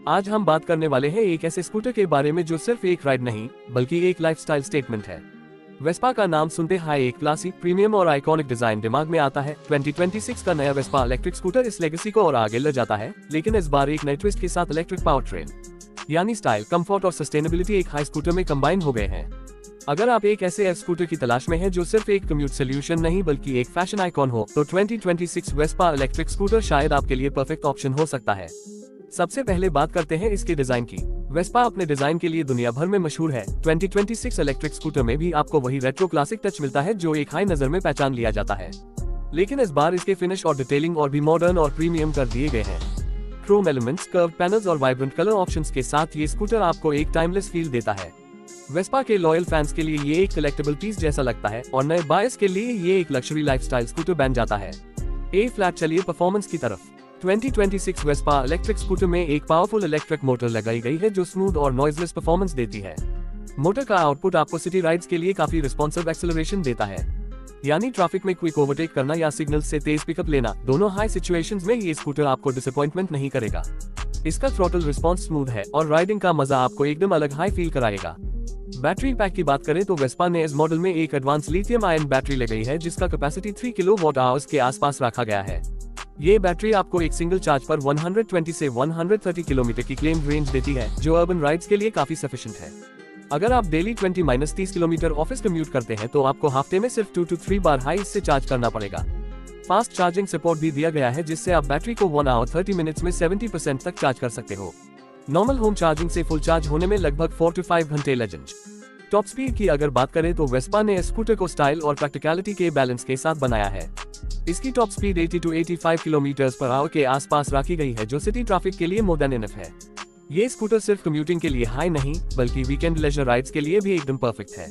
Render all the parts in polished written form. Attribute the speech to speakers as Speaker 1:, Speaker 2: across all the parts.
Speaker 1: आज हम बात करने वाले हैं एक ऐसे स्कूटर के बारे में जो सिर्फ एक राइड नहीं बल्कि एक लाइफस्टाइल स्टेटमेंट है। वेस्पा का नाम सुनते ही एक क्लासिक, प्रीमियम और आइकॉनिक डिजाइन दिमाग में आता है। 2026 का नया वेस्पा इलेक्ट्रिक स्कूटर इस लेगेसी को और आगे ले जाता है, लेकिन इस बार एक नए ट्विस्ट के साथ इलेक्ट्रिक पावर ट्रेन यानी स्टाइल, कंफर्ट और सस्टेनेबिलिटी एक हाई स्कूटर में कंबाइन हो गए हैं। अगर आप एक ऐसे स्कूटर की तलाश में हैं जो सिर्फ एक कम्यूट सोल्यूशन नहीं बल्कि एक फैशन आइकॉन हो, तो 2026 वेस्पा इलेक्ट्रिक स्कूटर शायद आपके लिए परफेक्ट ऑप्शन हो सकता है। सबसे पहले बात करते हैं इसके डिजाइन की। वेस्पा अपने डिजाइन के लिए दुनिया भर में मशहूर है। 2026 इलेक्ट्रिक स्कूटर में भी आपको वही रेट्रो क्लासिक टच मिलता है जो एक हाई नजर में पहचान लिया जाता है, लेकिन इस बार इसके फिनिश और डिटेलिंग और भी मॉडर्न और प्रीमियम कर दिए गए हैं। क्रोम एलिमेंट्स, कर्व पैनल्स और वाइब्रेंट कलर ऑप्शंस के साथ ये स्कूटर आपको एक टाइमलेस फील देता है। वेस्पा के लॉयल फैंस के लिए ये एक कलेक्टेबल पीस जैसा लगता है और नए बायर्स के लिए ये एक लग्जरी लाइफस्टाइल स्कूटर बन जाता है। चलिए परफॉर्मेंस की तरफ। 2026 वेस्पा इलेक्ट्रिक स्कूटर में एक पावरफुल इलेक्ट्रिक मोटर लगाई गई है जो स्मूथ और नॉइजलेस परफॉर्मेंस देती है। मोटर का आउटपुट आपको सिटी राइड्स के लिए काफी रिस्पॉन्सिव एक्सेलरेशन देता है, यानी ट्रैफिक में क्विक ओवरटेक करना या सिग्नल से तेज पिकअप लेना, दोनों हाई सिचुएशंस में ये स्कूटर आपको डिसअपॉइंटमेंट नहीं करेगा। इसका थ्रॉटल रिस्पॉन्स स्मूथ है और राइडिंग का मजा आपको एकदम अलग हाई फील कराएगा। बैटरी पैक की बात करें तो वेस्पा ने इस मॉडल में एक एडवांस लिथियम आयन बैटरी लगाई है जिसका कैपेसिटी 3 किलोवाट आवर्स के आसपास रखा गया है। ये बैटरी आपको एक सिंगल चार्ज पर 120 से 130 किलोमीटर की क्लेम्ड रेंज देती है, जो अर्बन राइड्स के लिए काफी सफिशिएंट है। अगर आप डेली 20-30 किलोमीटर ऑफिस कम्यूट करते हैं तो आपको हफ्ते में सिर्फ 2 से 3 बार हाई इससे चार्ज करना पड़ेगा। फास्ट चार्जिंग सपोर्ट भी दिया गया है जिससे आप बैटरी को 1 आवर 30 मिनट्स में 70% तक चार्ज कर सकते हो। नॉर्मल होम चार्जिंग से फुल चार्ज होने में लगभग 4 से 5 घंटे लगेंगे। टॉप स्पीड की अगर बात करें तो वेस्पा ने स्कूटर को स्टाइल और प्रैक्टिकलिटी के बैलेंस के साथ बनाया है। इसकी टॉप स्पीड 80 से 85 किलोमीटर पर आवर के आसपास रखी गई है, जो सिटी ट्रैफिक के लिए मोर देन इनफ है। ये स्कूटर सिर्फ कम्यूटिंग के लिए हाई नहीं बल्कि वीकेंड लेजर राइड्स के लिए भी एकदम परफेक्ट है।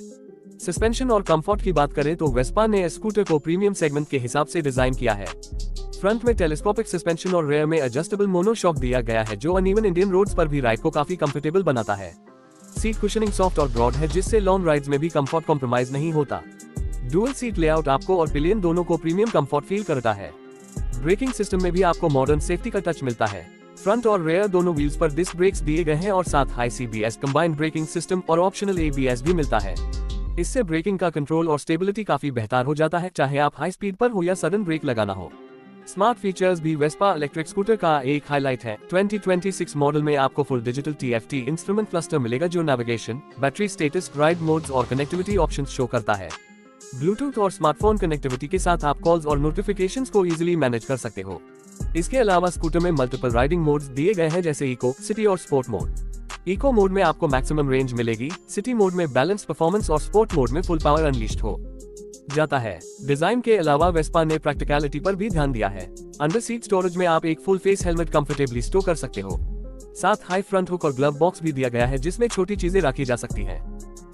Speaker 1: सस्पेंशन और कंफर्ट की बात करें तो वेस्पा ने स्कूटर को प्रीमियम सेगमेंट के हिसाब से डिजाइन किया है। फ्रंट में टेलीस्कोपिक सस्पेंशन और रेयर में एडजस्टेबल मोनोशॉक दिया गया है जो अनइवन इंडियन रोड्स पर भी राइड को काफी कंफर्टेबल बनाता है। सीट कुशनिंग सॉफ्ट और ब्रॉड है जिससे लॉन्ग राइड्स में भी कंफर्ट कॉम्प्रोमाइज नहीं होता। डुअल सीट लेआउट आपको और पिलियन दोनों को प्रीमियम कंफर्ट फील करता है। ब्रेकिंग सिस्टम में भी आपको मॉडर्न सेफ्टी का टच मिलता है। फ्रंट और रेयर दोनों व्हील्स पर डिस्क ब्रेक्स दिए गए हैं और साथ high CBS combined braking system और ऑप्शनल ABS भी मिलता है। इससे ब्रेकिंग का कंट्रोल और स्टेबिलिटी काफी बेहतर हो जाता है, चाहे आप हाई स्पीड पर हो या सडन ब्रेक लगाना हो। स्मार्ट फीचर्स भी वेस्पा इलेक्ट्रिक स्कूटर का एक हाईलाइट है। 2026 मॉडल में आपको full digital TFT instrument cluster मिलेगा जो navigation, battery status, ride modes और कनेक्टिविटी ऑप्शंस शो करता है। ब्लूटूथ और स्मार्टफोन कनेक्टिविटी के साथ आप कॉल्स और नोटिफिकेशंस को इजीली मैनेज कर सकते हो। इसके अलावा स्कूटर में मल्टीपल राइडिंग मोड्स दिए गए हैं जैसे इको, सिटी और स्पोर्ट मोड। इको मोड में आपको मैक्सिमम रेंज मिलेगी, सिटी मोड में बैलेंस परफॉर्मेंस और स्पोर्ट मोड में फुल पावर अनलीश्ड हो जाता है। डिजाइन के अलावा वेस्पा ने प्रैक्टिकलिटी पर भी ध्यान दिया है। अंडर सीट स्टोरेज में आप एक full face helmet comfortably store कर सकते हो। साथ हाई फ्रंट हुक और ग्लव बॉक्स भी दिया गया है जिसमें छोटी चीजें रखी जा सकती हैं।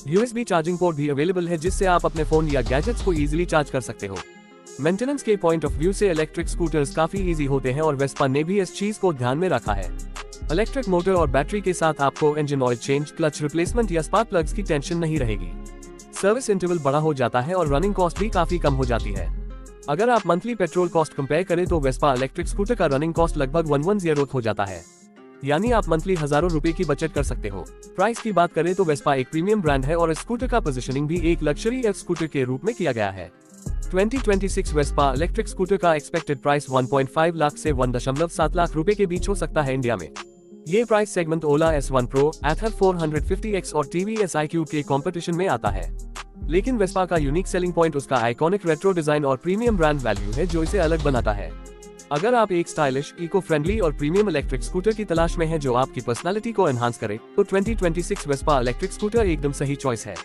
Speaker 1: USB चार्जिंग पोर्ट भी अवेलेबल है जिससे आप अपने फोन या गैजेट्स को इजीली चार्ज कर सकते हो। मेंटेनेंस के पॉइंट ऑफ व्यू से इलेक्ट्रिक स्कूटर्स काफी इजी होते हैं और वेस्पा ने भी इस चीज को ध्यान में रखा है। इलेक्ट्रिक मोटर और बैटरी के साथ आपको engine oil change, clutch replacement या स्पार्क प्लग्स की टेंशन नहीं रहेगी। सर्विस इंटरवल बड़ा हो जाता है और रनिंग कॉस्ट भी काफी कम हो जाती है। अगर आप मंथली पेट्रोल कॉस्ट कंपेयर करें तो वेस्पा इलेक्ट्रिक स्कूटर का रनिंग कॉस्ट लगभग 110 हो जाता है, यानी आप मंथली हजारों रुपए की बचत कर सकते हो। प्राइस की बात करें तो वेस्पा एक प्रीमियम ब्रांड है और इस स्कूटर का पोजीशनिंग भी एक लग्जरी स्कूटर के रूप में किया गया है। 2026 वेस्पा इलेक्ट्रिक स्कूटर का एक्सपेक्टेड प्राइस 1.5 लाख से 1.7 लाख रुपए के बीच हो सकता है इंडिया में। ये प्राइस सेगमेंट ओला S1 Pro, Ather 450X और TVS iQube के कंपटीशन में आता है। लेकिन वेस्पा का यूनिक सेलिंग पॉइंट उसका आइकॉनिक रेट्रो डिजाइन और प्रीमियम ब्रांड वैल्यू है जो इसे अलग बनाता है। अगर आप एक स्टाइलिश, इको फ्रेंडली और प्रीमियम इलेक्ट्रिक स्कूटर की तलाश में हैं जो आपकी पर्सनालिटी को एनहांस करे, तो 2026 वेस्पा इलेक्ट्रिक स्कूटर एकदम सही चॉइस है।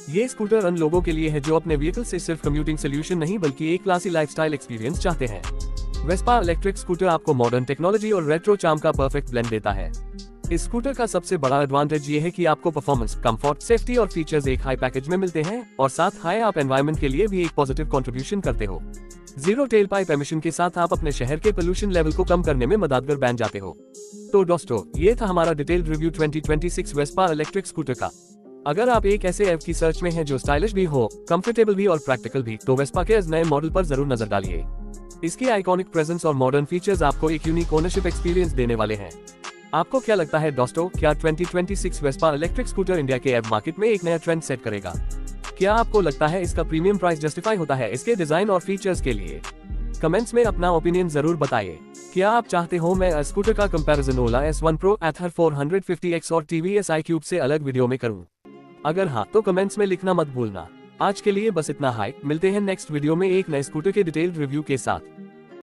Speaker 1: ये स्कूटर उन लोगों के लिए है जो अपने व्हीकल से सिर्फ कम्यूटिंग सोल्यूशन नहीं बल्कि एक क्लासी लाइफस्टाइल एक्सपीरियंस चाहते हैं। वेस्पा इलेक्ट्रिक स्कूटर आपको मॉडर्न टेक्नोलॉजी और रेट्रो चार्म का परफेक्ट ब्लेंड देता है। इस स्कूटर का सबसे बड़ा एडवांटेज ये है कि आपको परफॉर्मेंस, कंफर्ट, सेफ्टी और फीचर्स एक हाई पैकेज में मिलते हैं और साथ हाई आप एनवायरनमेंट के लिए भी एक पॉजिटिव कंट्रीब्यूशन करते हो। जीरो टेल पाइप एमिशन के साथ आप अपने शहर के पोल्यूशन लेवल को कम करने में मददगार बन जाते हो। तो दोस्तों, ये था हमारा detailed review 2026 Vespa electric scooter का। अगर आप एक ऐसे ऐप की सर्च में हैं जो स्टाइलिश भी हो, कंफर्टेबल भी और प्रैक्टिकल भी, तो वेस्पा के इस नए मॉडल पर जरूर नजर डालिए। इसकी आइकॉनिक प्रेजेंस और मॉडर्न फीचर्स आपको एक यूनिक ओनरशिप एक्सपीरियंस देने वाले हैं। आपको क्या लगता है दोस्तों, क्या 2026 वेस्पा इलेक्ट्रिक स्कूटर इंडिया के एब मार्केट में एक नया ट्रेंड सेट करेगा? क्या आपको लगता है इसका प्रीमियम प्राइस जस्टिफाई होता है इसके डिजाइन और फीचर्स के लिए? कमेंट्स में अपना ओपिनियन जरूर बताइए। क्या आप चाहते हो मैं स्कूटर का कंपैरिजन ओला S1 Pro Ather 450X और TVS iQube से अलग वीडियो में करूं? अगर हाँ तो कमेंट्स में लिखना मत भूलना। आज के लिए बस इतना। हाय, मिलते हैं नेक्स्ट वीडियो में एक नए स्कूटर के डिटेल्ड रिव्यू के साथ।